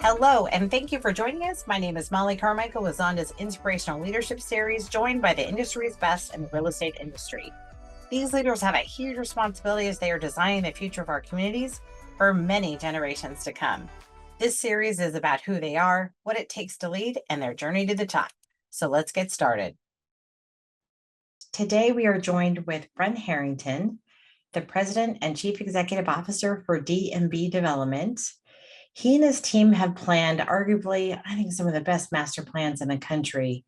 Hello, and thank you for joining us. My name is Mollie Carmichael with Zonda's Inspirational Leadership series, joined by the industry's best in the real estate industry. These leaders have a huge responsibility as they are designing the future of our communities for many generations to come. This series is about who they are, what it takes to lead, and their journey to the top. So let's get started. Today, we are joined with Brent Herrington, the President and Chief Executive Officer for D&B Development. He and his team have planned arguably, I think, some of the best master plans in the country,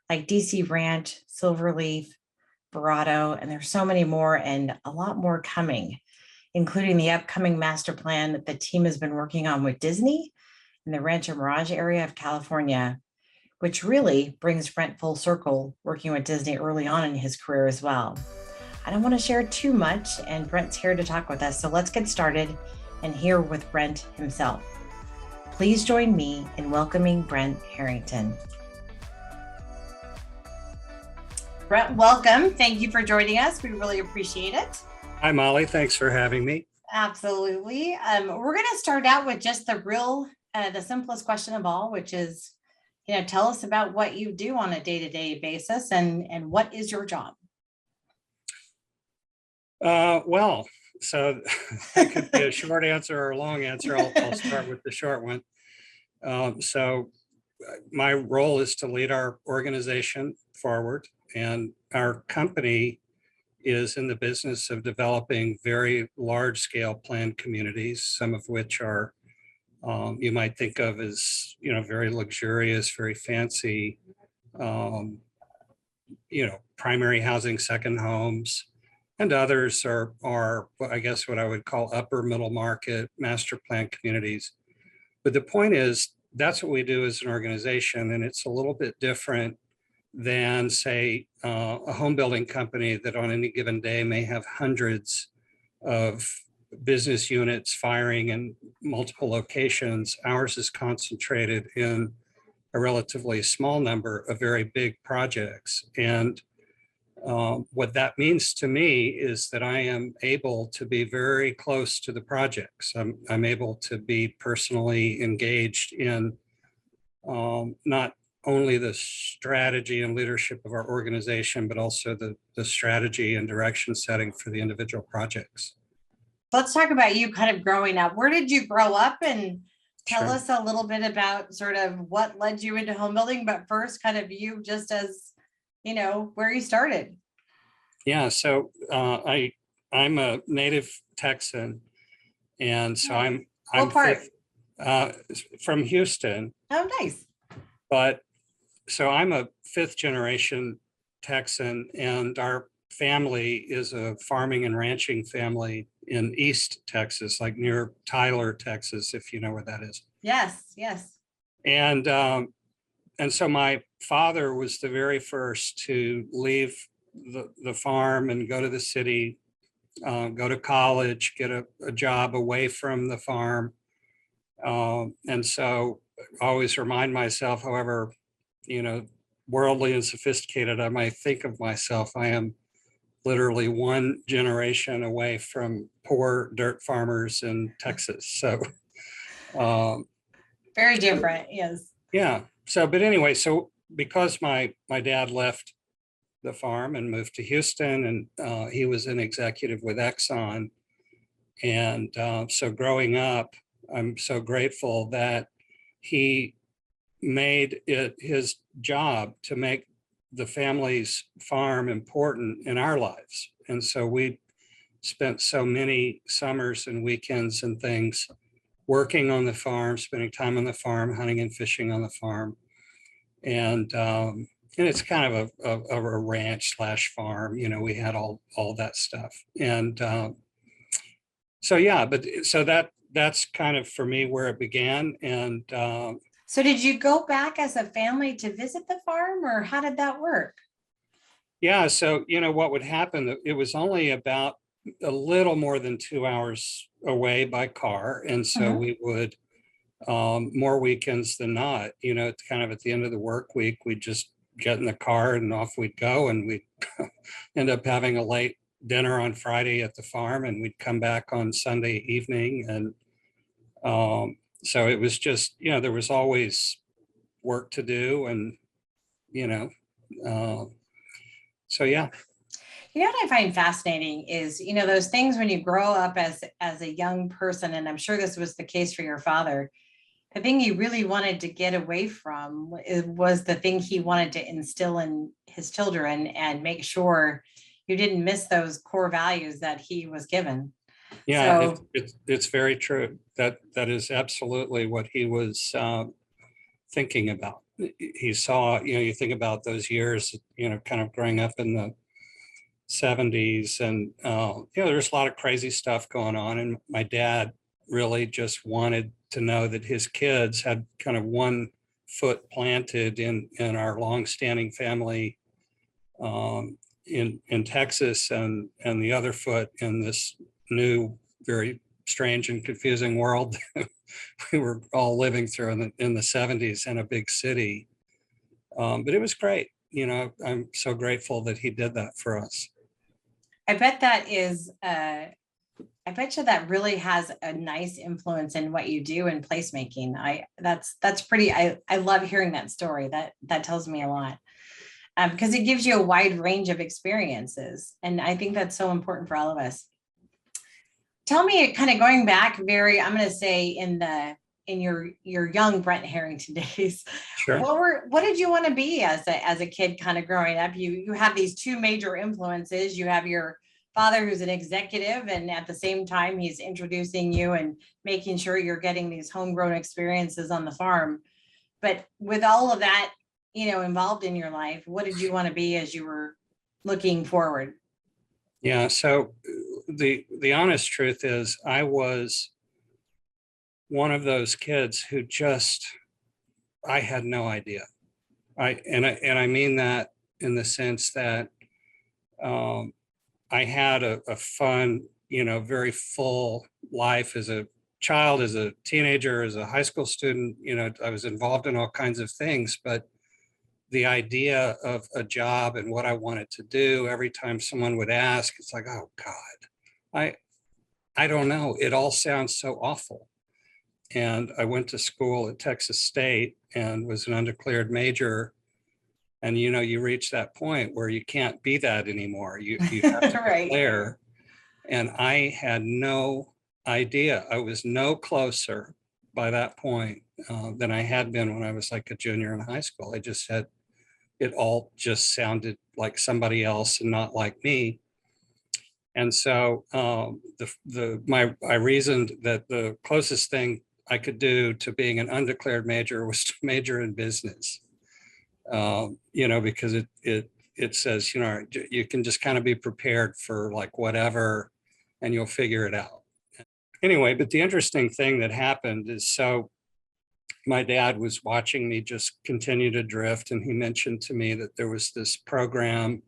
like DC Ranch, Silverleaf, Verrado, and there's so many more and a lot more coming, including the upcoming master plan that the team has been working on with Disney in the Rancho Mirage area of California, which really brings Brent full circle working with Disney early on in his career as well. I don't want to share too much, and Brent's here to talk with us, so let's get started and hear with Brent himself. Please join me in welcoming Brent Herrington. Brent, welcome. Thank you for joining us. We really appreciate it. Hi, Mollie. Thanks for having me. Absolutely. We're going to start out with just the simplest question of all, which is, tell us about what you do on a day-to-day basis and what is your job? So that could be a short answer or a long answer. I'll start with the short one. So my role is to lead our organization forward, and our company is in the business of developing very large-scale planned communities, some of which are you might think of as very luxurious, very fancy, primary housing, second homes. And others are, I guess, what I would call upper middle market master plan communities. But the point is, that's what we do as an organization. And it's a little bit different than, say, a home building company that on any given day may have hundreds of business units firing in multiple locations. Ours is concentrated in a relatively small number of very big projects. And what that means to me is that I am able to be very close to the projects. I'm able to be personally engaged in not only the strategy and leadership of our organization, but also the strategy and direction setting for the individual projects. Let's talk about you kind of growing up. Where did you grow up? And tell Sure. us a little bit about sort of what led you into home building, but first kind of you just as where you started. Yeah, so I'm a native Texan, and so I'm What part? from Houston. Oh, nice. But so I'm a fifth generation Texan, and our family is a farming and ranching family in East Texas, like near Tyler, Texas, if you know where that is. Yes. And so my father was the very first to leave the farm and go to the city, go to college, get a job away from the farm. And so I always remind myself, however, worldly and sophisticated I might think of myself, I am literally one generation away from poor dirt farmers in Texas. So very different. Yes. Yeah. So, but anyway, so because my dad left the farm and moved to Houston, and he was an executive with Exxon. And so growing up, I'm so grateful that he made it his job to make the family's farm important in our lives. And so we spent so many summers and weekends and things working on the farm, spending time on the farm, hunting and fishing on the farm. And it's kind of a ranch / farm, we had all that stuff. And so that's kind of for me where it began. And so did you go back as a family to visit the farm, or how did that work? Yeah, so what would happen, it was only about a little more than 2 hours away by car. And so we would more weekends than not, kind of at the end of the work week, we'd just get in the car and off we'd go, and we'd end up having a late dinner on Friday at the farm, and we'd come back on Sunday evening. And So it was just, there was always work to do, and, you know, uh, so yeah. You know what I find fascinating is, those things when you grow up as a young person, and I'm sure this was the case for your father, the thing he really wanted to get away from was the thing he wanted to instill in his children and make sure you didn't miss those core values that he was given. Yeah, So, it's very true. That is absolutely what he was thinking about. He saw, you think about those years, kind of growing up in the 70s, and there's a lot of crazy stuff going on. And my dad really just wanted to know that his kids had kind of one foot planted in our longstanding family in Texas, and the other foot in this new, very strange and confusing world we were all living through in the 70s in a big city. But it was great. I'm so grateful that he did that for us. I bet that is, I bet you that really has a nice influence in what you do in placemaking. That's pretty, I love hearing that story. That tells me a lot. Because it gives you a wide range of experiences. And I think that's so important for all of us. Tell me, kind of going back I'm going to say in your young Brent Herrington days, Sure. what did you want to be as a kid kind of growing up? You have these two major influences. You have your father who's an executive, and at the same time, he's introducing you and making sure you're getting these homegrown experiences on the farm. But with all of that, involved in your life, what did you want to be as you were looking forward? Yeah. So the honest truth is, I was one of those kids who I had no idea. I mean that in the sense that I had a fun, very full life as a child, as a teenager, as a high school student. I was involved in all kinds of things, but the idea of a job and what I wanted to do, every time someone would ask, it's like, oh God, I don't know. It all sounds so awful. And I went to school at Texas State and was an undeclared major. And you reach that point where you can't be that anymore. You have to Right. declare. And I had no idea. I was no closer by that point than I had been when I was like a junior in high school. I just had, it all just sounded like somebody else and not like me. And so I reasoned that the closest thing I could do to being an undeclared major was to major in business. Because it says, you can just kind of be prepared for like whatever, and you'll figure it out. Anyway, but the interesting thing that happened is, so my dad was watching me just continue to drift, and he mentioned to me that there was this program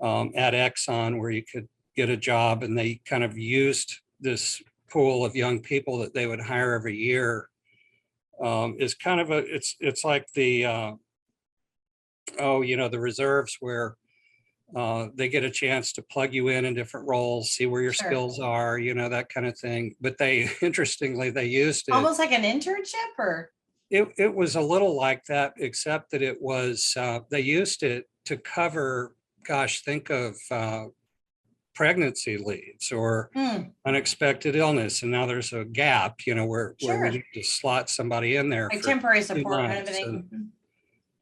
at Exxon where you could get a job, and they kind of used this pool of young people that they would hire every year. Is kind of it's like the the reserves, where they get a chance to plug you in different roles, see where your Sure. skills are, that kind of thing. But they, interestingly, they used it Almost like an internship, or? it was a little like that, except that it was, they used it to cover, gosh, think of pregnancy leaves or unexpected illness. And now there's a gap, where we need to slot somebody in there Like for temporary 2 support kind of months. thing.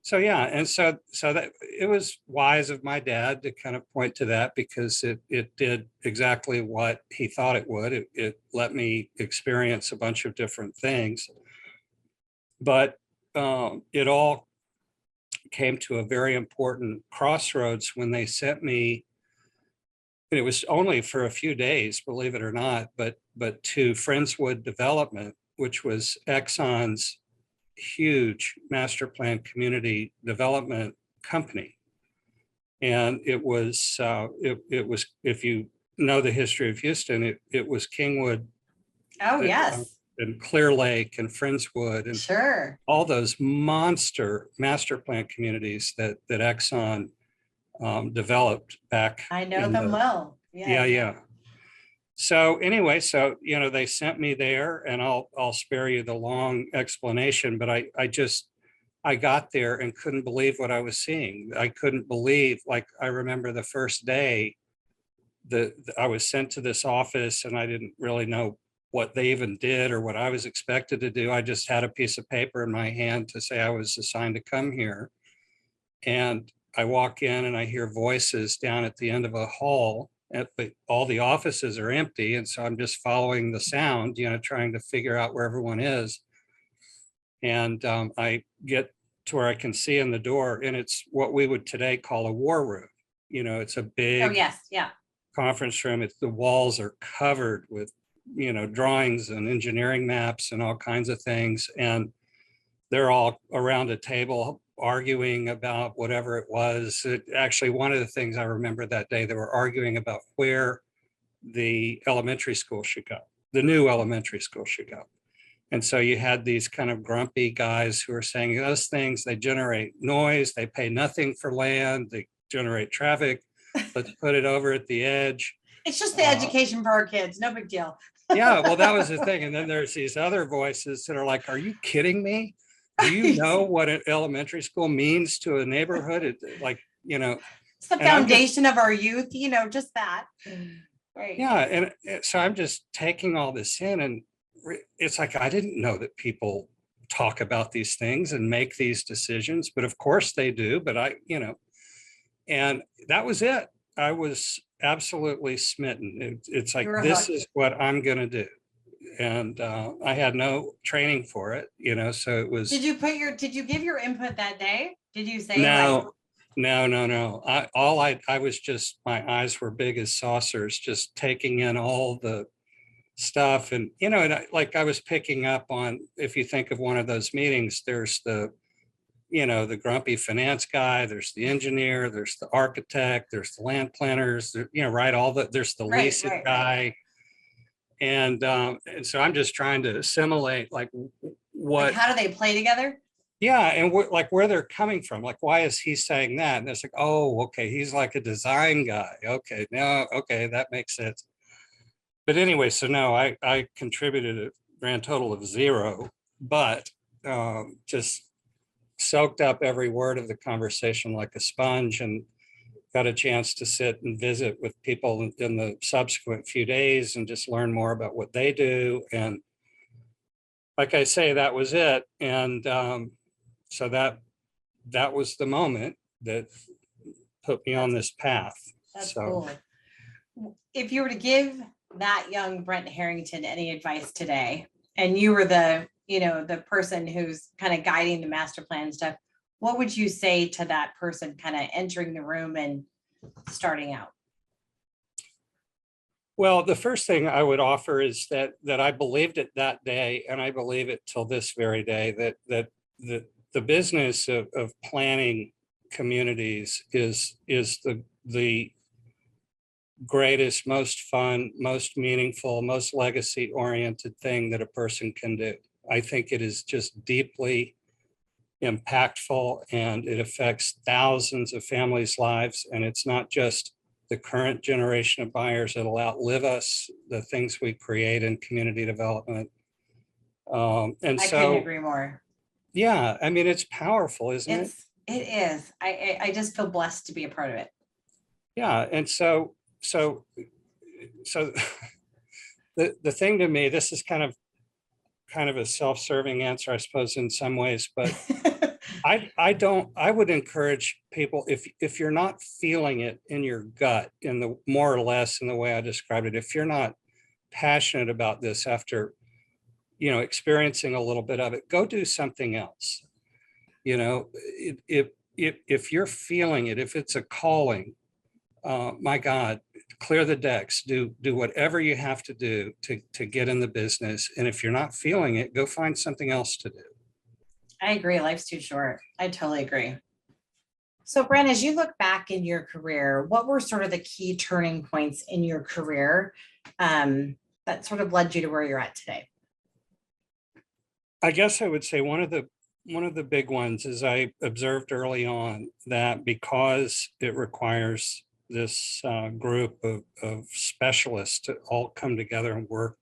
So yeah, and so that it was wise of my dad to kind of point to that, because it did exactly what he thought it would. It let me experience a bunch of different things, but it all came to a very important crossroads when they sent me. And it was only for a few days, believe it or not, but to Friendswood Development, which was Exxon's huge master plan community development company. And it was, if you know the history of Houston, it was Kingwood. Oh, yes. And Clear Lake and Friendswood and Sure. all those monster master plan communities that Exxon developed back. I know them well. Yeah. So anyway, so, they sent me there, and I'll spare you the long explanation, but I got there and couldn't believe what I was seeing. I couldn't believe, like, I remember the first day that I was sent to this office, and I didn't really know what they even did or what I was expected to do. I just had a piece of paper in my hand to say I was assigned to come here. And I walk in and I hear voices down at the end of a hall, but all the offices are empty. And so I'm just following the sound, trying to figure out where everyone is. And I get to where I can see in the door, and it's what we would today call a war room. It's a Oh, big yes. Yeah. conference room. The walls are covered with, drawings and engineering maps and all kinds of things. And they're all around a table arguing about whatever it was. Actually, one of the things I remember that day, they were arguing about where the elementary school should go, the new elementary school should go. And so you had these kind of grumpy guys who are saying those things, they generate noise, they pay nothing for land, they generate traffic. Let's put it over at the edge. It's just the education for our kids. No big deal. Yeah, well, that was the thing. And then there's these other voices that are like, are you kidding me? Do you know what an elementary school means to a neighborhood? It's the foundation of our youth, just that. Right. Yeah. And so I'm just taking all this in, and it's like, I didn't know that people talk about these things and make these decisions, but of course they do. But and that was it. I was absolutely smitten. It's like, this is what I'm going to do. And I had no training for it, so it was. Did you give your input that day? Did you say? No. I was just, my eyes were big as saucers, just taking in all the stuff. And, I was picking up on, if you think of one of those meetings, there's the grumpy finance guy, there's the engineer, there's the architect, there's the land planners, right. There's the leasing guy. And so I'm just trying to assimilate what, how do they play together? Yeah. And where they're coming from, why is he saying that? And it's like, oh, okay, he's like a design guy. Okay, no, okay, that makes sense. But anyway, so no, I contributed a grand total of 0, but just soaked up every word of the conversation like a sponge, and got a chance to sit and visit with people in the subsequent few days and just learn more about what they do. And like I say, that was it. And so that was the moment that put me on this path. That's cool. If you were to give that young Brent Herrington any advice today, and you were the person who's kind of guiding the master plan stuff, what would you say to that person kind of entering the room and starting out? Well, the first thing I would offer is that I believed it that day, and I believe it till this very day, that the business of planning communities is the greatest, most fun, most meaningful, most legacy oriented thing that a person can do. I think it is just deeply impactful, and it affects thousands of families' lives. And it's not just the current generation of buyers that'll outlive us, the things we create in community development. And I couldn't agree more. Yeah, I mean, it's powerful, isn't it? It is. I just feel blessed to be a part of it. Yeah, and so the thing to me, this is kind of a self-serving answer, I suppose, in some ways, but I would encourage people, if you're not feeling it in your gut, in the more or less in the way I described it, if you're not passionate about this after experiencing a little bit of it, go do something else. If you're feeling it, if it's a calling, my God, clear the decks, do whatever you have to do to get in the business. And if you're not feeling it, go find something else to do. I agree. Life's too short. I totally agree. So Brent, as you look back in your career, what were sort of the key turning points in your career that sort of led you to where you're at today? I guess I would say one of the big ones is I observed early on that because it requires group of specialists to all come together and work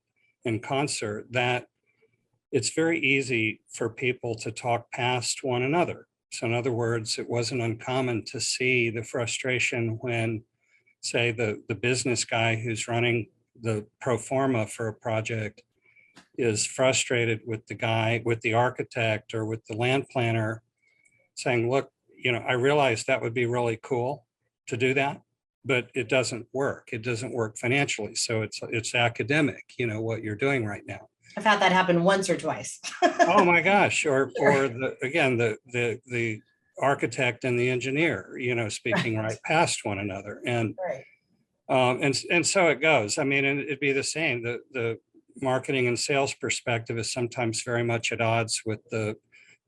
in concert, that it's very easy for people to talk past one another. So in other words, it wasn't uncommon to see the frustration when, say, the business guy who's running the pro forma for a project is frustrated with the architect or with the land planner, saying, look, I realize that would be really cool to do that, but it doesn't work. It doesn't work financially. So it's academic, what you're doing right now. I've had that happen once or twice. Oh my gosh. Or Sure. the architect and the engineer, speaking right past one another. And Right. and so it goes. I mean, and it'd be the same. The marketing and sales perspective is sometimes very much at odds with the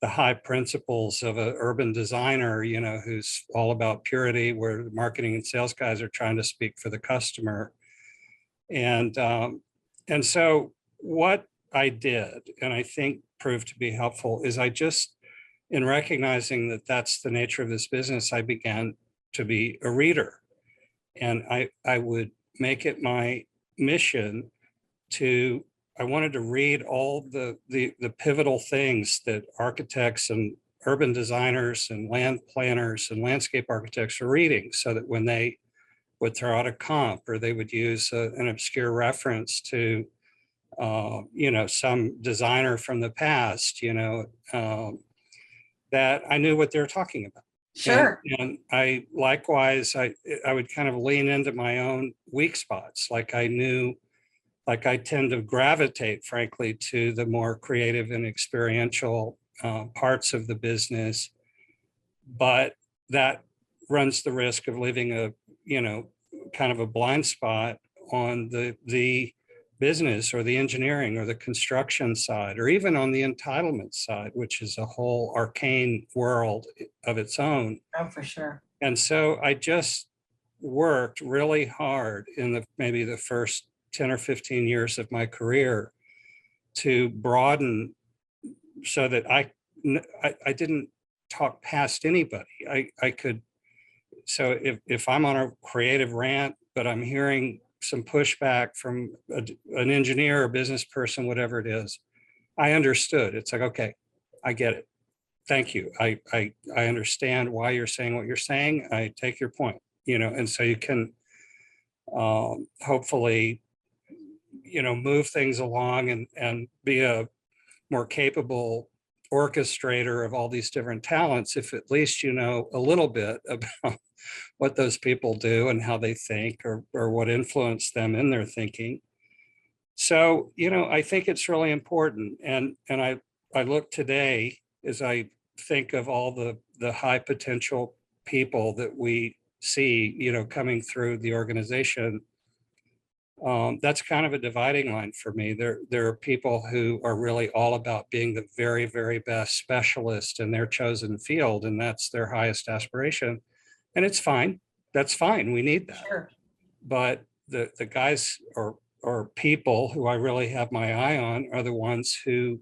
high principles of an urban designer, who's all about purity, where the marketing and sales guys are trying to speak for the customer. And so what I did, and I think proved to be helpful, is I just, in recognizing that that's the nature of this business, I began to be a reader. And I would make it my mission I wanted to read all the pivotal things that architects and urban designers and land planners and landscape architects are reading, so that when they would throw out a comp or they would use an obscure reference to, some designer from the past, that I knew what they were talking about. Sure. And I likewise, I would kind of lean into my own weak spots. Like I tend to gravitate, frankly, to the more creative and experiential parts of the business, but that runs the risk of leaving a, kind of a blind spot on the business or the engineering or the construction side, or even on the entitlement side, which is a whole arcane world of its own. Oh, for sure. And so I just worked really hard in maybe the first 10 or 15 years of my career to broaden, so that I didn't talk past anybody. I could, so if I'm on a creative rant, but I'm hearing some pushback from an engineer or business person, whatever it is, I understood. It's like, okay, I get it. Thank you. I understand why you're saying what you're saying. I take your point, and so you can hopefully, move things along and be a more capable orchestrator of all these different talents, if at least you know a little bit about what those people do and how they think, or what influenced them in their thinking. So, I think it's really important. And I look today, as I think of all the high potential people that we see, coming through the organization. That's kind of a dividing line for me. There are people who are really all about being the very, very best specialist in their chosen field, and that's their highest aspiration. And it's fine. That's fine. We need that. Sure. But the guys or people who I really have my eye on are the ones who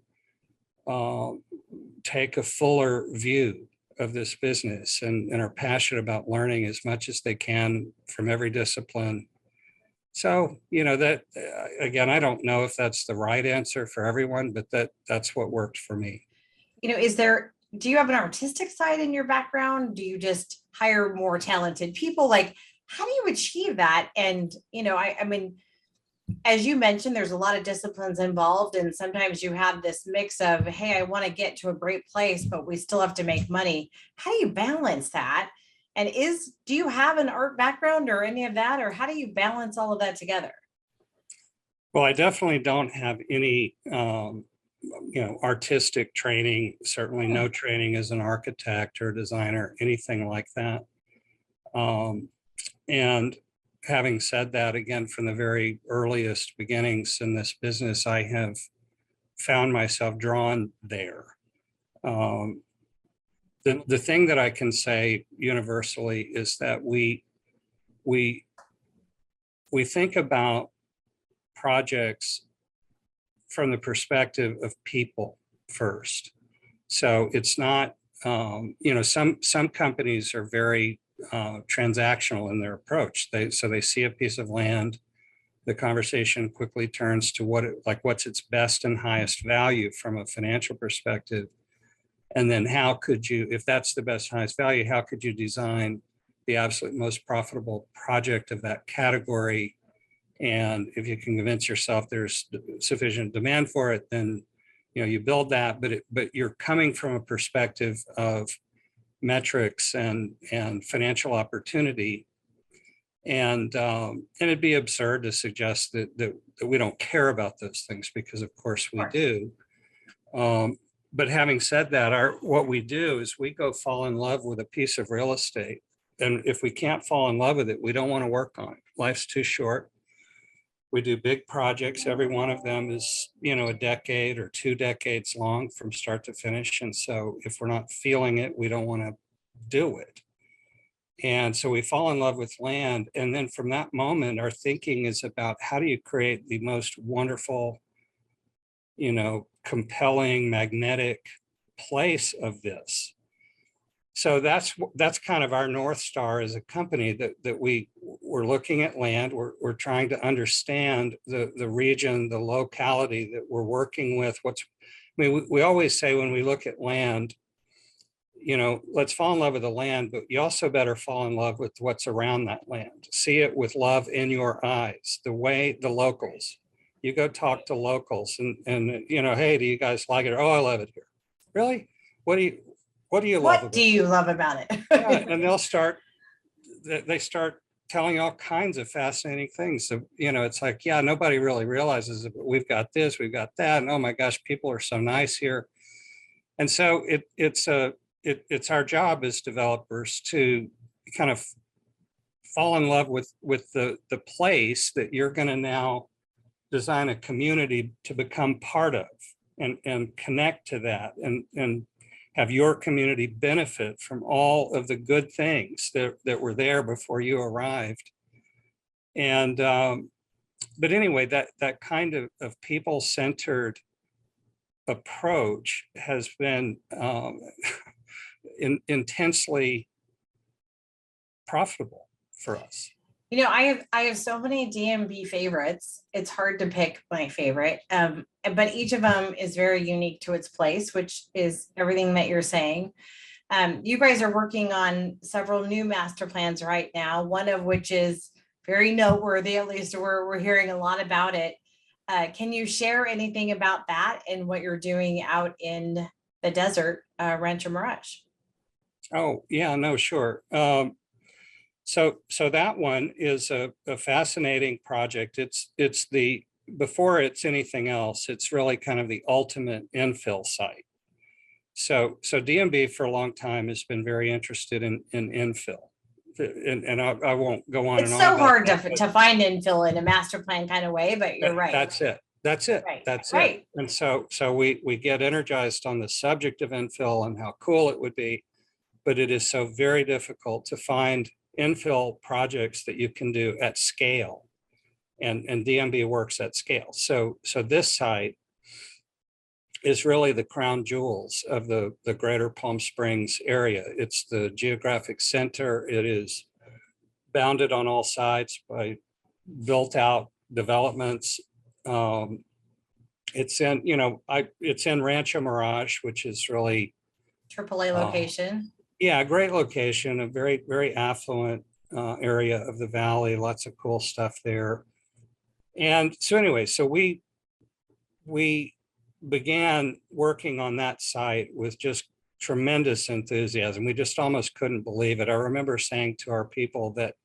take a fuller view of this business and are passionate about learning as much as they can from every discipline. So, that again, I don't know if that's the right answer for everyone, but that's what worked for me. Do you have an artistic side in your background? Do you just hire more talented people? Like, how do you achieve that? And, I mean, as you mentioned, there's a lot of disciplines involved. And sometimes you have this mix of, hey, I want to get to a great place, but we still have to make money. How do you balance that? And do you have an art background or any of that? Or how do you balance all of that together? Well, I definitely don't have any, artistic training, certainly no training as an architect or designer, anything like that. And having said that, again, from the very earliest beginnings in this business, I have found myself drawn there. The thing that I can say universally is that we think about projects from the perspective of people first. So it's not, some companies are very transactional in their approach. So they see a piece of land, the conversation quickly turns to what's its best and highest value from a financial perspective. And then how could you, if that's the best, highest value, how could you design the absolute most profitable project of that category? And if you can convince yourself there's sufficient demand for it, then you build that. But you're coming from a perspective of metrics and financial opportunity. And it'd be absurd to suggest that we don't care about those things, because of course we do. But having said that, what we do is we go fall in love with a piece of real estate. And if we can't fall in love with it, we don't want to work on it. Life's too short. We do big projects. Every one of them is, a decade or 2 decades long from start to finish. And so if we're not feeling it, we don't want to do it. And so we fall in love with land. And then from that moment, our thinking is about how do you create the most wonderful, compelling, magnetic place of this. So that's kind of our North Star as a company, that we're looking at land. We're trying to understand the region, the locality that we're working with. We always say when we look at land, let's fall in love with the land, but you also better fall in love with what's around that land. See it with love in your eyes, the way the locals, you go talk to locals and hey, do you guys like it? Oh, I love it here. Really? What do you love about it? What do you love about it? Yeah, and they start telling all kinds of fascinating things. So, it's like, yeah, nobody really realizes it, but we've got this, we've got that. And oh my gosh, people are so nice here. And so it's our job as developers to kind of fall in love with the place that you're going to now design a community to become part of, and connect to that, and have your community benefit from all of the good things that were there before you arrived. And but anyway, that kind of people-centered approach has been intensely profitable for us. I have so many DMB favorites. It's hard to pick my favorite, but each of them is very unique to its place, which is everything that you're saying. You guys are working on several new master plans right now, one of which is very noteworthy. At least we're hearing a lot about it. Can you share anything about that and what you're doing out in the desert, Rancho Mirage? Oh, yeah, no, sure. So that one is a fascinating project. Before it's anything else, it's really kind of the ultimate infill site. So DMB for a long time has been very interested in infill. And I won't go on it's and on. It's so hard to find infill in a master plan kind of way, but you're right. That's it. Right. That's right. it. And so we get energized on the subject of infill and how cool it would be, but it is so very difficult to find infill projects that you can do at scale, and DMB works at scale. So this site is really the crown jewels of the greater Palm Springs area. It's the geographic center. It is bounded on all sides by built out developments. It's in Rancho Mirage, which is really AAA location. Yeah, great location, a very, very affluent area of the valley, lots of cool stuff there. And so anyway, so we began working on that site with just tremendous enthusiasm. We just almost couldn't believe it. I remember saying to our people that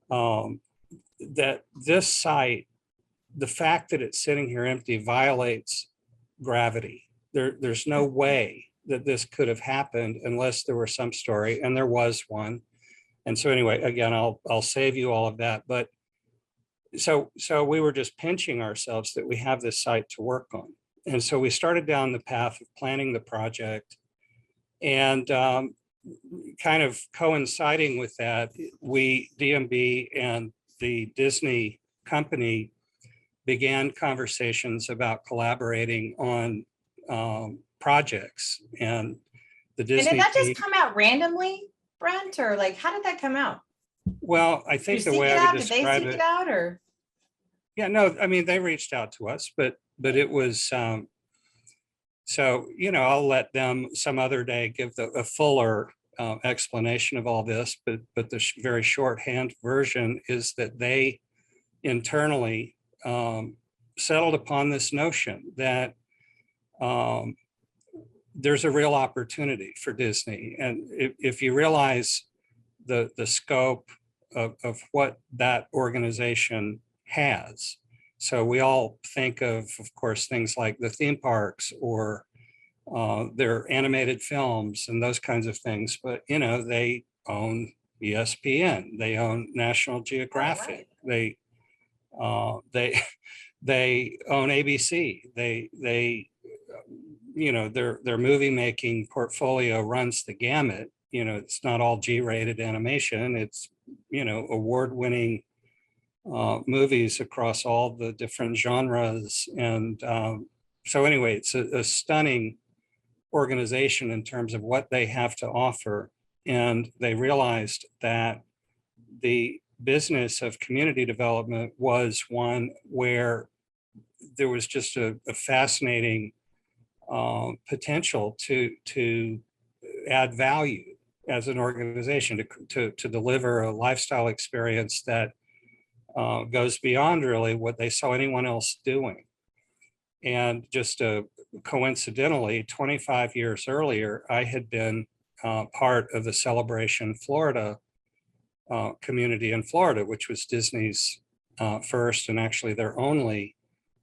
that this site, the fact that it's sitting here empty, violates gravity. There's no way that this could have happened unless there were some story, and there was one. And so anyway, again, I'll save you all of that. But so we were just pinching ourselves that we have this site to work on. And so we started down the path of planning the project, and kind of coinciding with that, DMB and the Disney company began conversations about collaborating on projects. And the Disney and did that just come out randomly? Brent, or like, how did that come out? Well, I Did you think the seek way it I would out? Did they describe seek it it, out, or? yeah, no, I mean, they reached out to us, but it was, so, I'll let them some other day give a fuller explanation of all this, but the very shorthand version is that they internally settled upon this notion that um, there's a real opportunity for Disney. And if you realize the scope of what that organization has. So we all think of course, things like the theme parks or their animated films and those kinds of things. But, they own ESPN, they own National Geographic, they they they own ABC, their movie making portfolio runs the gamut. It's not all G-rated animation. It's, award-winning movies across all the different genres. And so anyway, it's a stunning organization in terms of what they have to offer. And they realized that the business of community development was one where there was just a fascinating potential to add value as an organization, to deliver a lifestyle experience that goes beyond really what they saw anyone else doing. And just coincidentally, 25 years earlier, I had been part of the Celebration Florida community in Florida, which was Disney's first and actually their only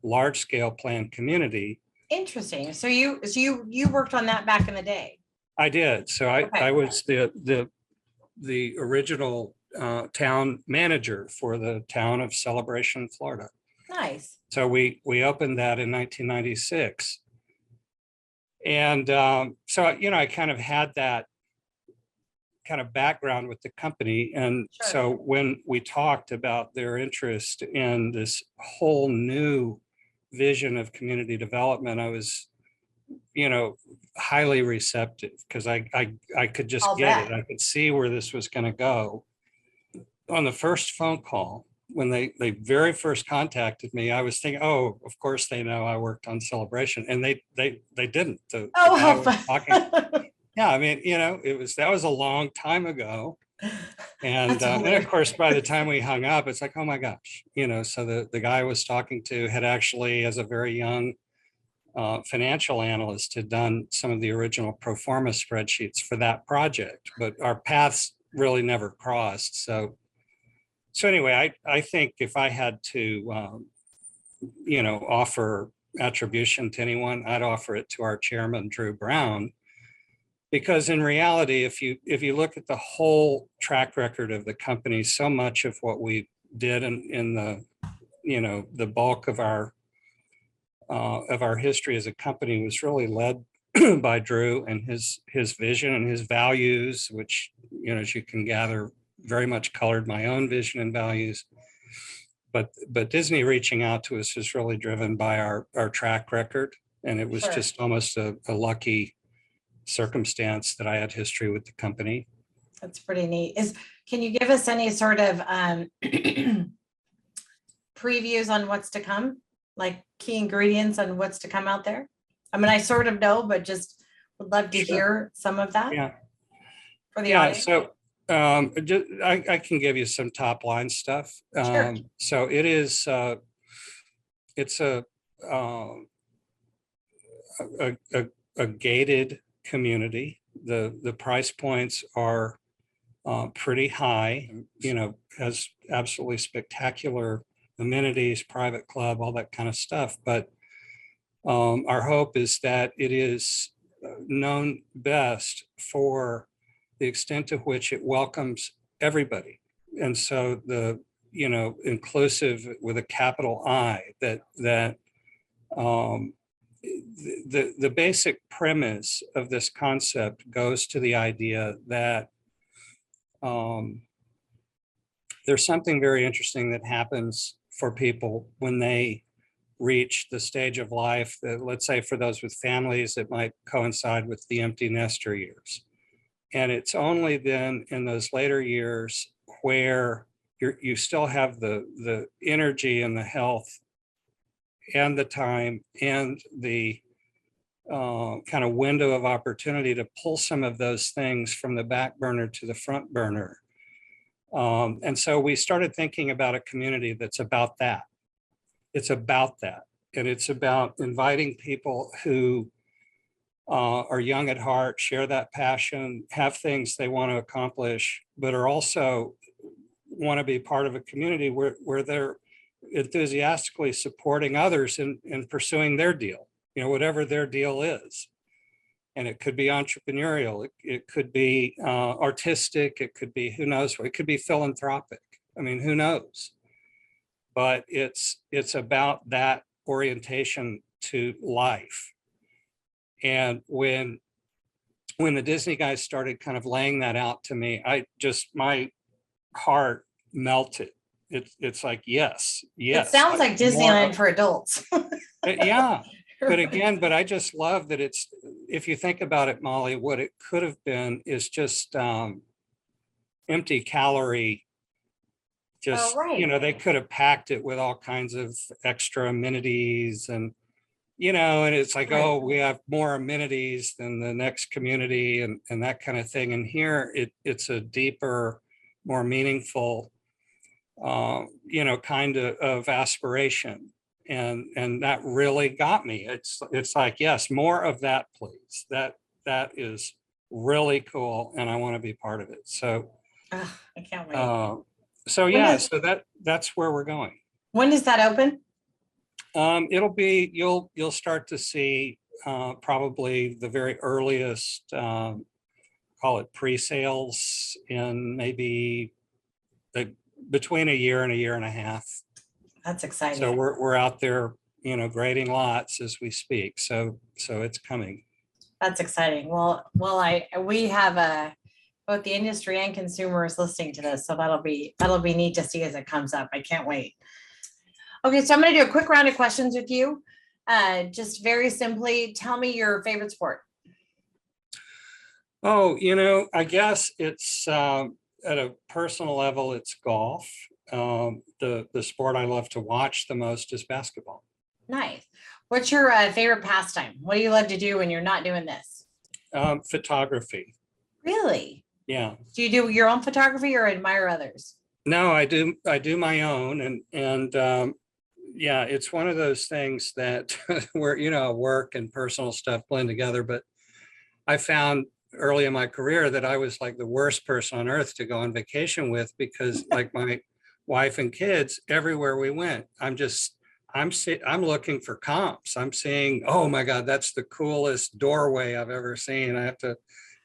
large-scale planned community. Interesting. So you worked on that back in the day. I did. So Okay. I was the original town manager for the town of Celebration, Florida. Nice. So we opened that in 1996. And so, I kind of had that kind of background with the company. And Sure. so when we talked about their interest in this whole new vision of community development, I was, highly receptive because I could just I'll get it. bet. I could see where this was going to go. On the first phone call, when they very first contacted me, I was thinking, oh, of course they know I worked on Celebration, and they didn't. The Oh, guy how was fun. talking, yeah, I mean, that was a long time ago. And of course, by the time we hung up, it's like, oh my gosh, so the guy I was talking to had actually, as a very young financial analyst, had done some of the original pro forma spreadsheets for that project, but our paths really never crossed. So anyway, I think if I had to, offer attribution to anyone, I'd offer it to our chairman, Drew Brown, because in reality, if you look at the whole track record of the company, so much of what we did in the, the bulk of our history as a company was really led by Drew and his vision and his values, which, as you can gather, very much colored my own vision and values. But Disney reaching out to us is really driven by our track record. And it was Sure. just almost a lucky circumstance that I had history with the company. That's pretty neat. Can you give us any sort of previews on what's to come? Like key ingredients on what's to come out there? I mean, I sort of know, but just would love to Sure. hear some of that. Yeah. For the Yeah. audience. So I can give you some top line stuff. Sure. So it is, it's a gated community. The price points are pretty high, has absolutely spectacular amenities, private club, all that kind of stuff. But our hope is that it is known best for the extent to which it welcomes everybody. And so the, inclusive with a capital I, that the basic premise of this concept goes to the idea that there's something very interesting that happens for people when they reach the stage of life that, let's say for those with families, it might coincide with the empty nester years. And it's only then in those later years where you still have the energy and the health and the time and the kind of window of opportunity to pull some of those things from the back burner to the front burner. And so we started thinking about a community that's about that. It's about that. And it's about inviting people who are young at heart, share that passion, have things they want to accomplish, but are also want to be part of a community where they're enthusiastically supporting others in pursuing their deal, whatever their deal is. And it could be entrepreneurial, it could be artistic, it could be, who knows, it could be philanthropic. I mean, who knows? But it's about that orientation to life. And when the Disney guys started kind of laying that out to me, my heart melted. It's like, yes. It sounds like Disneyland for adults. Yeah. But I just love that if you think about it, Molly, what it could have been is just empty calorie. Just, right. They could have packed it with all kinds of extra amenities and it's like, right. Oh, we have more amenities than the next community and that kind of thing. And here it's a deeper, more meaningful, kind of aspiration. And that really got me. It's like, yes, more of that, please. That is really cool. And I want to be part of it. So I can't wait. So that's where we're going. When does that open? It'll be, you'll start to see probably the very earliest, call it pre-sales in maybe between a year and a half. That's exciting. So we're out there, grading lots as we speak. So it's coming. That's exciting. Well, we have both the industry and consumers listening to this, so that'll be neat to see as it comes up. I can't wait. Okay, so I'm going to do a quick round of questions with you. Just very simply, tell me your favorite sport. Oh, I guess it's at a personal level, it's golf. The sport I love to watch the most is basketball. Nice. What's your favorite pastime? What do you love to do when you're not doing this? Photography. Really? Yeah. Do you do your own photography or admire others? No, I do my own, and yeah, it's one of those things that where work and personal stuff blend together. But I found early in my career that I was like the worst person on earth to go on vacation with, because like my wife and kids, everywhere we went, I'm looking for comps. I'm seeing, oh my God, that's the coolest doorway I've ever seen. I have to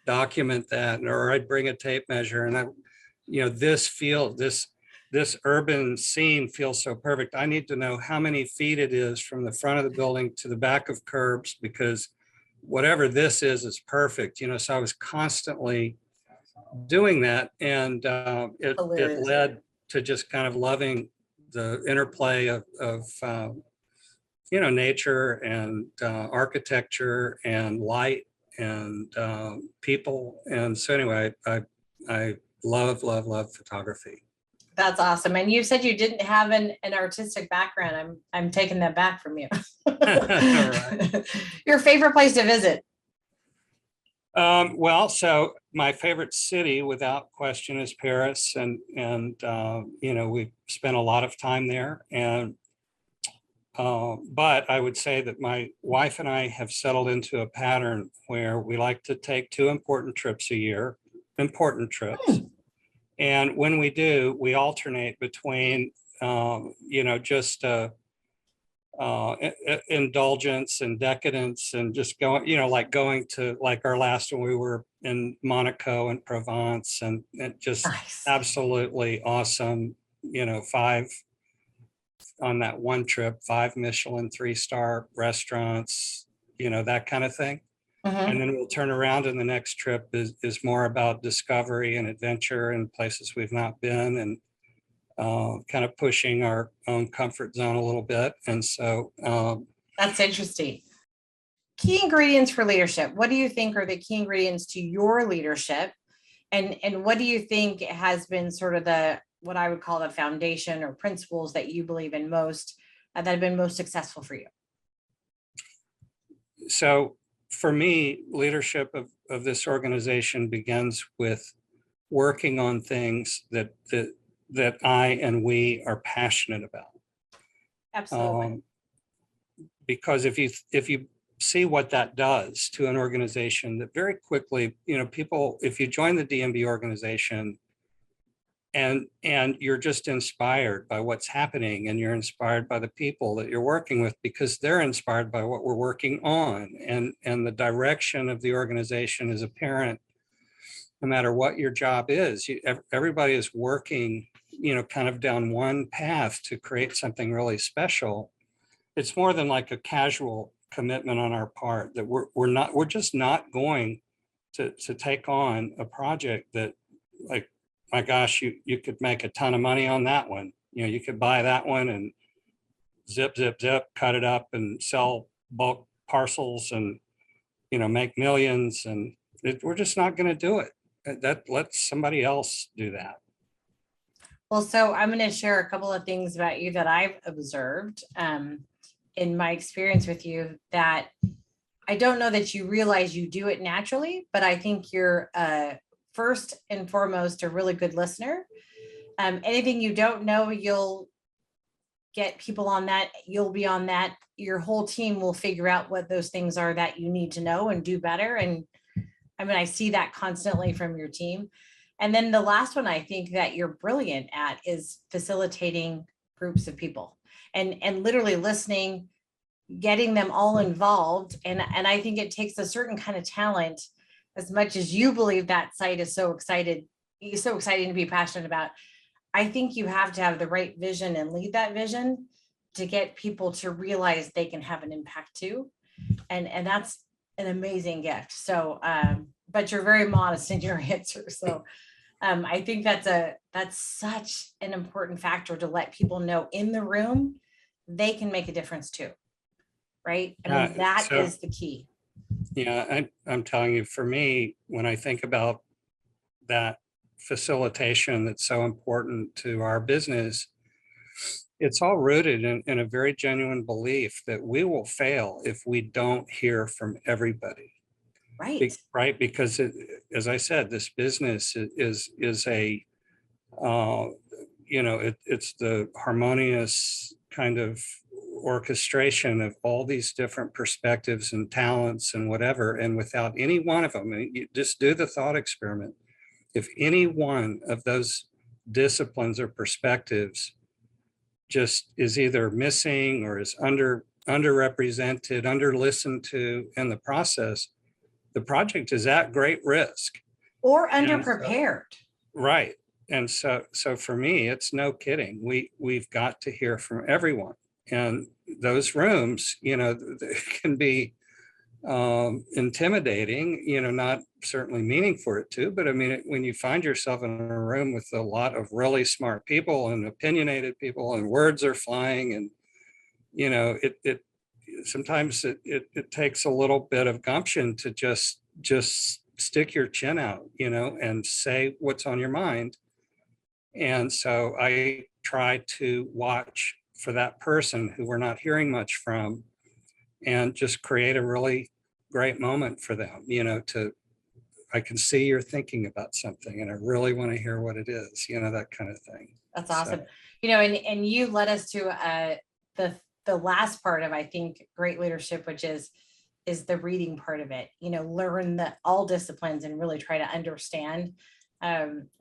document that, or I'd bring a tape measure, and this urban scene feels so perfect. I need to know how many feet it is from the front of the building to the back of curbs, because whatever this is perfect. So I was constantly doing that, and it led to just kind of loving the interplay of nature and architecture and light and people. And so anyway, I love photography. That's awesome. And you said you didn't have an artistic background. I'm taking that back from you. Right. Your favorite place to visit? Well, so my favorite city without question is Paris. And we've spent a lot of time there. And but I would say that my wife and I have settled into a pattern where we like to take 2 important trips a year, And when we do, we alternate between, just indulgence and decadence, and just going to like our last one, we were in Monaco and Provence, and just nice. Absolutely awesome, 5 on that one trip, 5 Michelin 3-star restaurants, that kind of thing. Mm-hmm. And then we'll turn around, and the next trip is more about discovery and adventure and places we've not been, and kind of pushing our own comfort zone a little bit. And so that's interesting. Key ingredients for leadership. What do you think are the key ingredients to your leadership? And what do you think has been sort of the, what I would call the foundation or principles that you believe in most, that have been most successful for you? So for me, leadership of this organization begins with working on things that I and we are passionate about. Absolutely. Because if you see what that does to an organization, that very quickly, people, if you join the DMB organization and you're just inspired by what's happening, and you're inspired by the people that you're working with because they're inspired by what we're working on, and the direction of the organization is apparent no matter what your job is. Everybody is working, kind of down one path to create something really special. It's more than like a casual commitment on our part that we're just not going to take on a project that, like, my gosh, you could make a ton of money on that one. You could buy that one and zip, cut it up and sell bulk parcels and, make millions. And we're just not going to do it. That lets somebody else do that. Well, so I'm going to share a couple of things about you that I've observed in my experience with you, that I don't know that you realize you do it naturally, but I think you're first and foremost a really good listener. Anything you don't know, you'll get people on that. You'll be on that. Your whole team will figure out what those things are that you need to know and do better. And I mean, I see that constantly from your team. And then the last one I think that you're brilliant at is facilitating groups of people and literally listening, getting them all involved. And I think it takes a certain kind of talent, as much as you believe that site is so exciting to be passionate about. I think you have to have the right vision and lead that vision to get people to realize they can have an impact too. And that's an amazing gift. So, but you're very modest in your answer. So I think that's such an important factor to let people know in the room, they can make a difference too. Right? I mean, that is the key. Yeah, I'm telling you, for me, when I think about that facilitation that's so important to our business, it's all rooted in a very genuine belief that we will fail if we don't hear from everybody. Right? Because as I said, this business is a, it's the harmonious kind of orchestration of all these different perspectives and talents and whatever. And without any one of them, you just do the thought experiment. If any one of those disciplines or perspectives just is either missing or is underrepresented, under listened to in the process, the project is at great risk. Or underprepared. Right. And so for me, it's no kidding. We've got to hear from everyone. And those rooms, can be intimidating, not certainly meaning for it too, but I mean, when you find yourself in a room with a lot of really smart people and opinionated people and words are flying, and, it sometimes it takes a little bit of gumption to just stick your chin out, and say what's on your mind. And so I try to watch for that person who we're not hearing much from, and just create a really great moment for them, I can see you're thinking about something and I really want to hear what it is, that kind of thing. That's awesome. And you led us to the last part of, I think, great leadership, which is the reading part of it. Learn all disciplines and really try to understand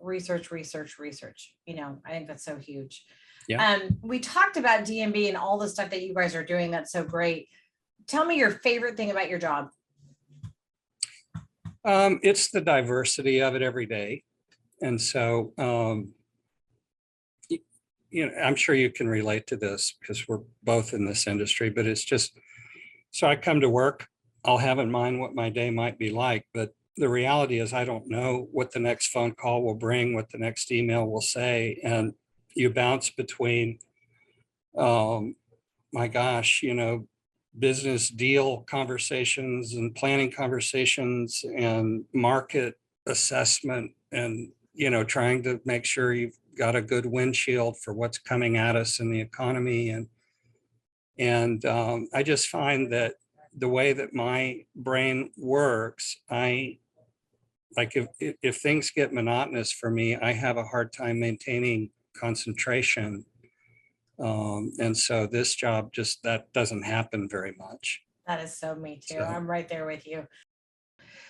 research. I think that's so huge. Yeah. We talked about DMB and all the stuff that you guys are doing. That's so great. Tell me your favorite thing about your job. It's the diversity of it every day. And so, I'm sure you can relate to this because we're both in this industry, but it's just, so I come to work, I'll have in mind what my day might be like, but the reality is I don't know what the next phone call will bring, what the next email will say. And you bounce between, my gosh, business deal conversations and planning conversations and market assessment trying to make sure you've got a good windshield for what's coming at us in the economy. And I just find that the way that my brain works, if things get monotonous for me, I have a hard time maintaining concentration. And so this job, just that doesn't happen very much. That is so me too. So- I'm right there with you.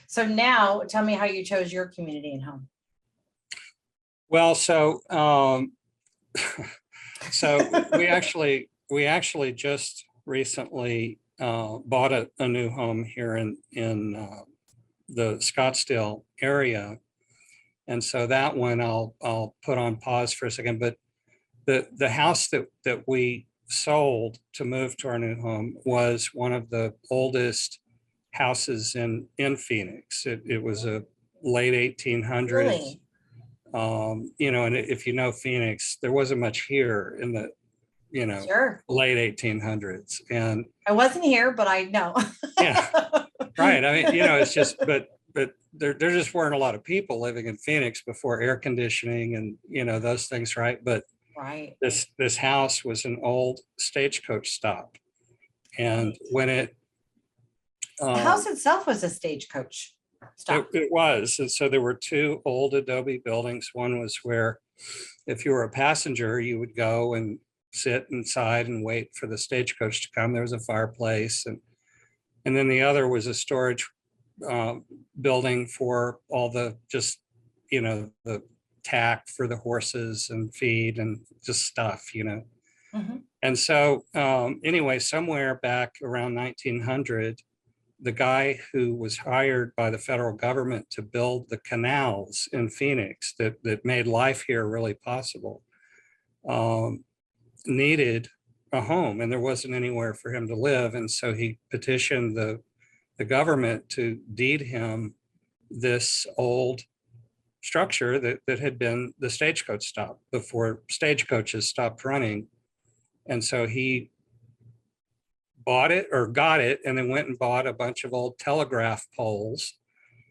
So now tell me how you chose your community and home. Well, so we actually just recently bought a new home here in the Scottsdale area, and so that one I'll put on pause for a second. But the house that we sold to move to our new home was one of the oldest houses in Phoenix. It was a late 1800s. Really? And if you know Phoenix, there wasn't much here in the Sure. late 1800s. And I wasn't here, but I know. yeah, right. I mean, it's just, but there just weren't a lot of people living in Phoenix before air conditioning and those things, right? But Right. this house was an old stagecoach stop, and when it The house itself was a stagecoach stop. it was, and so there were two old adobe buildings. One was where, if you were a passenger, you would go and sit inside and wait for the stagecoach to come. There was a fireplace, and then the other was a storage building for all the the tack for the horses and feed and just stuff. Mhm. And so anyway, somewhere back around 1900, the guy who was hired by the federal government to build the canals in Phoenix that made life here really possible, needed a home, and there wasn't anywhere for him to live. And so he petitioned the government to deed him this old structure that had been the stagecoach stop before stagecoaches stopped running. And so he bought it, or got it, and then went and bought a bunch of old telegraph poles.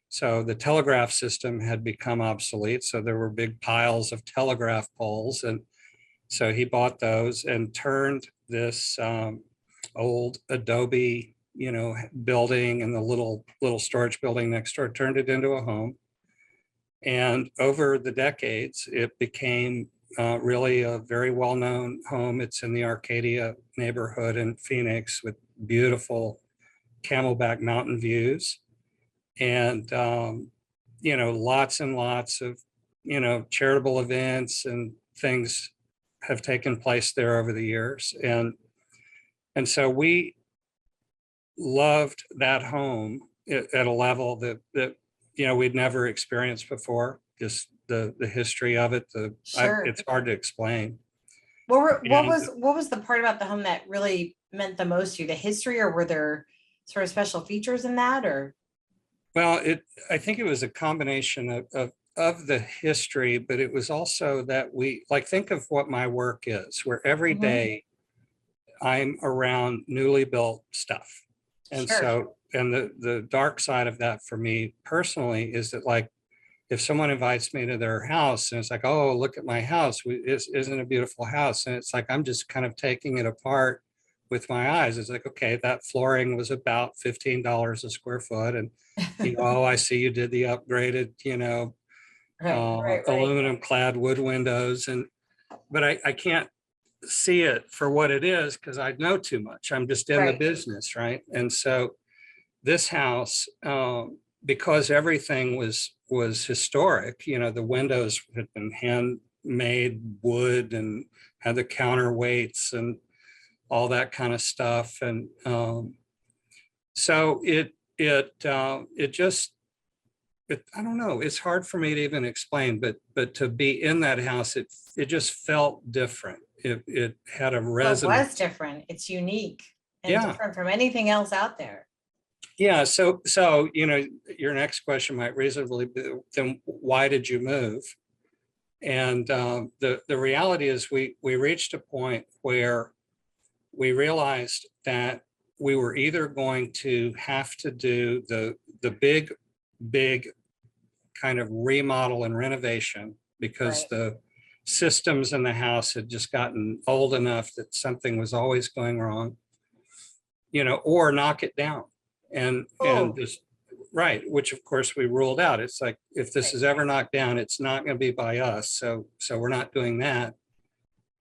So the telegraph system had become obsolete. So there were big piles of telegraph poles. And so he bought those and turned this old adobe, building, and the little storage building next door, turned it into a home. And over the decades, it became really a very well-known home. It's in the Arcadia neighborhood in Phoenix with beautiful Camelback Mountain views, and lots and lots of charitable events and things have taken place there over the years, and so we loved that home at a level that we'd never experienced before. Just the history of it, Sure. it's hard to explain. What was the part about the home that really meant the most to you? The history, or were there sort of special features in that, or? Well, I think it was a combination of the history, but it was also that think of what my work is, where every Mhm. day I'm around newly built stuff. And Sure. so, and the dark side of that for me personally is that, if someone invites me to their house and it's like, oh, look at my house, isn't it a beautiful house? And it's like, I'm just kind of taking it apart with my eyes. It's like, okay, that flooring was about $15 a square foot. And, oh, I see you did the upgraded, Right. aluminum clad wood windows. But I can't see it for what it is because I know too much. I'm just in the Right. business, right? And so this house, because everything was historic, the windows had been handmade wood and had the counterweights and all that kind of stuff. And so it just, I don't know, it's hard for me to even explain, but to be in that house, it just felt different. It had a resonance. It was different. It's unique and Yeah. different from anything else out there. Yeah. So, your next question might reasonably be, then why did you move? And the reality is we reached a point where we realized that we were either going to have to do the big kind of remodel and renovation because Right. the systems in the house had just gotten old enough that something was always going wrong, or knock it down. And Oh, just, right, which of course we ruled out. It's like, if this right. is ever knocked down, it's not going to be by us. So we're not doing that.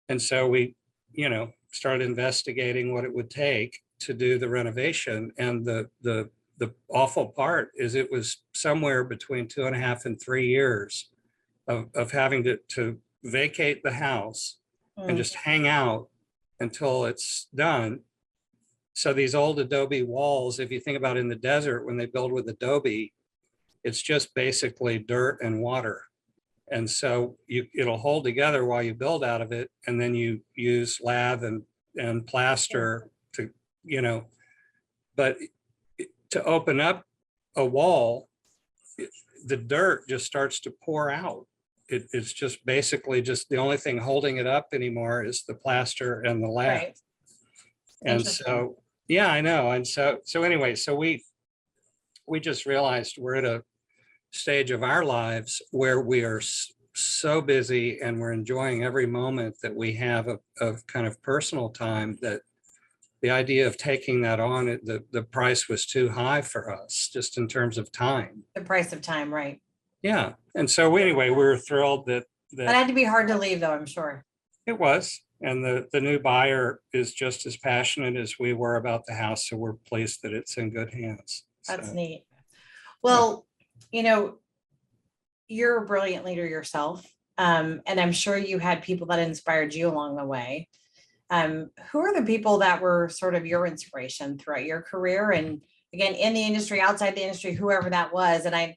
And so we, started investigating what it would take to do the renovation. And the awful part is it was somewhere between 2.5 and 3 years of having to vacate the house and Mm, just hang out until it's done. So these old adobe walls, if you think about in the desert, when they build with adobe, it's just basically dirt and water. And so it'll hold together while you build out of it. And then you use lath and sure. plaster to, but to open up a wall, the dirt just starts to pour out. It's just basically just the only thing holding it up anymore is the plaster and the lath. Right. And Interesting. so, yeah, I know. And so anyway, so we just realized we're at a stage of our lives where we are so busy and we're enjoying every moment that we have of kind of personal time, that the idea of taking that on, the price was too high for us just in terms of time. The price of time, right. Yeah. And so anyway, we were thrilled that That had to be hard to leave, though, I'm sure. it was. And the new buyer is just as passionate as we were about the house. So we're pleased that it's in good hands. That's So, neat. yeah. Well, you're a brilliant leader yourself. And I'm sure you had people that inspired you along the way. Who are the people that were sort of your inspiration throughout your career? And again, in the industry, outside the industry, whoever that was. And I'd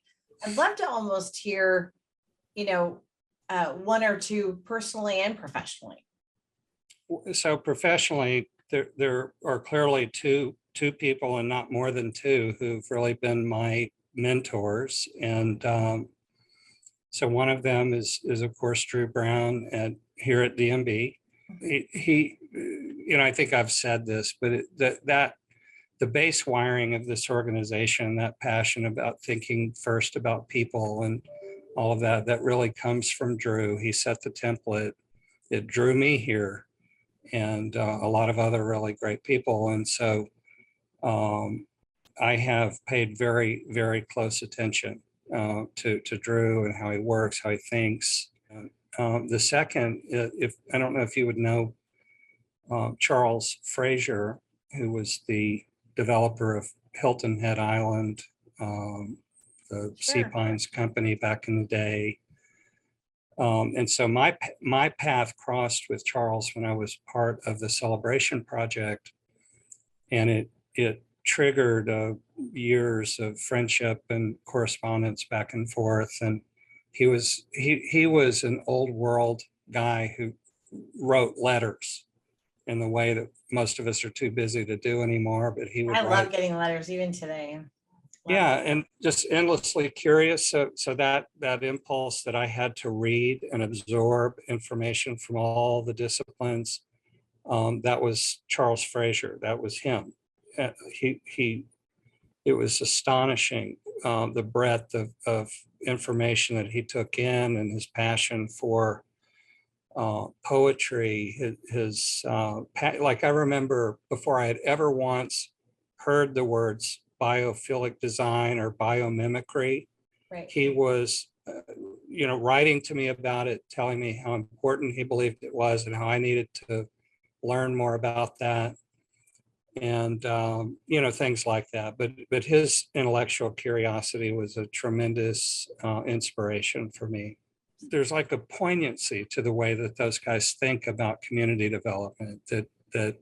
love to almost hear, one or two personally and professionally. So professionally, there are clearly two people and not more than two who've really been my mentors. And so one of them is of course Drew Brown here at DMB. He I think I've said this, but that the base wiring of this organization, that passion about thinking first about people and all of that really comes from Drew. He set the template. It drew me here, and a lot of other really great people. And so I have paid very, very close attention to Drew and how he works, how he thinks. The second, if I don't know if you would know Charles Frazier, who was the developer of Hilton Head Island, the Sea Sure. Pines company back in the day. And so my path crossed with Charles when I was part of the Celebration Project, and it triggered years of friendship and correspondence back and forth. And he was an old world guy who wrote letters in the way that most of us are too busy to do anymore, but he would I write. love getting letters even today. Yeah, and just endlessly curious. So that impulse that I had to read and absorb information from all the disciplines, that was Charles Frazier. That was him. It was astonishing, the breadth of information that he took in, and his passion for poetry. Like I remember before I had ever once heard the words biophilic design or biomimicry, Right. he was writing to me about it, telling me how important he believed it was and how I needed to learn more about that, and things like that. But his intellectual curiosity was a tremendous inspiration for me. There's like a poignancy to the way that those guys think about community development that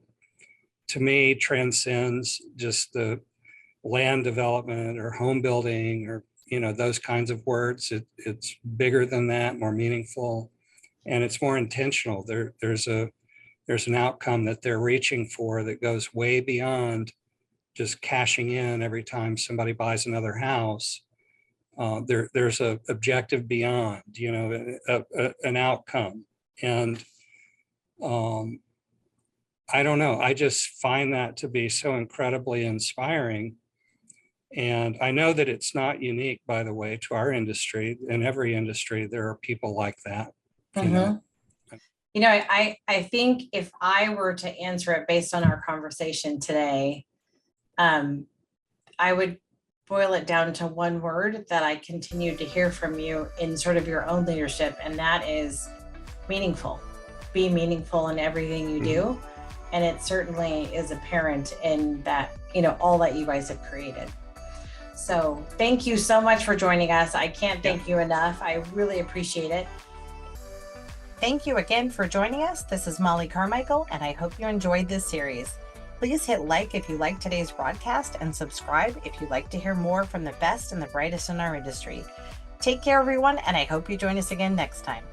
to me transcends just the land development or home building or those kinds of words. It's bigger than that, more meaningful, and it's more intentional. There's an outcome that they're reaching for that goes way beyond just cashing in every time somebody buys another house. There's a objective beyond, an outcome. And I don't know, I just find that to be so incredibly inspiring. And I know that it's not unique, by the way, to our industry. In every industry, there are people like that. I think if I were to answer it based on our conversation today, I would boil it down to one word that I continue to hear from you in sort of your own leadership, and that is meaningful. Be meaningful in everything you do. And it certainly is apparent in that, all that you guys have created. So thank you so much for joining us. I can't thank you enough. I really appreciate it. Thank you again for joining us. This is Mollie Carmichael, and I hope you enjoyed this series. Please hit like if you like today's broadcast and subscribe if you'd like to hear more from the best and the brightest in our industry. Take care, everyone, and I hope you join us again next time.